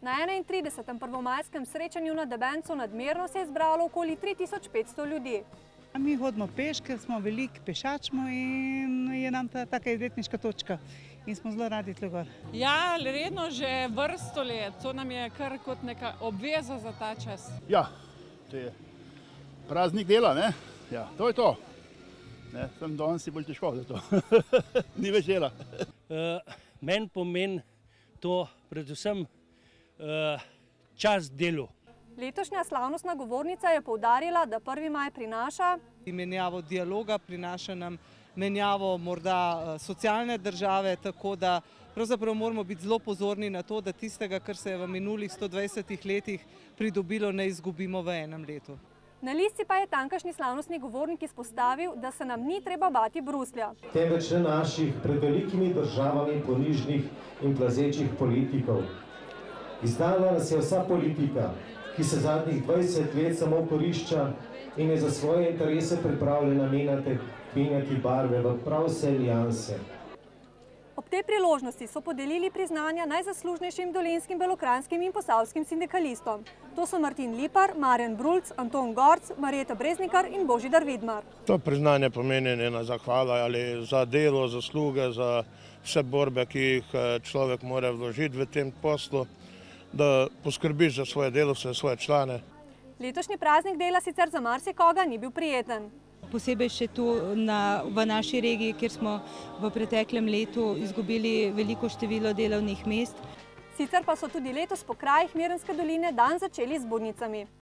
Na 31. prvomajskem srečanju na Debencu nad Mirno se je zbralo okoli 3500 ljudi. Mi hodimo peš, ker smo veliki, pešačimo in je nam ta taka izletniška točka in smo zelo radi tukaj gor. Ja, redno že vrsto let, to nam je kar kot neka obveza za ta čas. Ja, to je praznik dela, ne? Ja, to je to. Ne, sem danes si bolj težko za to. Ni več dela. Meni pomeni to predvsem čas delu. Letošnja slavnostna govornica je poudarila, da 1. maj prinaša Menjavo dialoga, prinaša nam menjavo morda socialne države, tako da pravzaprav moramo biti zelo pozorni na to, da tistega, kar se je v minulih 120 letih pridobilo, ne izgubimo v enem letu. Na listi pa je tamkajšnji slavnostni govornik izpostavil, da se nam ni treba bati Bruslja. Temveč ne naših pred velikimi državami ponižnih in plazečih politikov. Izdala nas je vsa politika, ki se zadnjih 20 let samo korišča in je za svoje interese pripravljena menjati barve v prav vse nianse. Ob tej priložnosti so podelili priznanja najzaslužnejšim dolenjskim, belokranjskim in posavskim sindikalistom. To so Martin Lipar, Marjan Brulc, Anton Gorc, Marjeta Breznikar in Božidar Vidmar. To priznanje pomeni ena zahvala ali za delo, zasluge, za vse borbe, ki jih človek mora vložiti v tem poslu, da poskrbiš za svoje delavce, svoje člane. Letošnji praznik dela sicer za marsikoga ni bil prijeten. Posebej še tu v naši regiji, kjer smo v preteklem letu izgubili veliko število delovnih mest. Sicer pa so tudi letos po krajih Mirnske doline dan začeli z budnicami.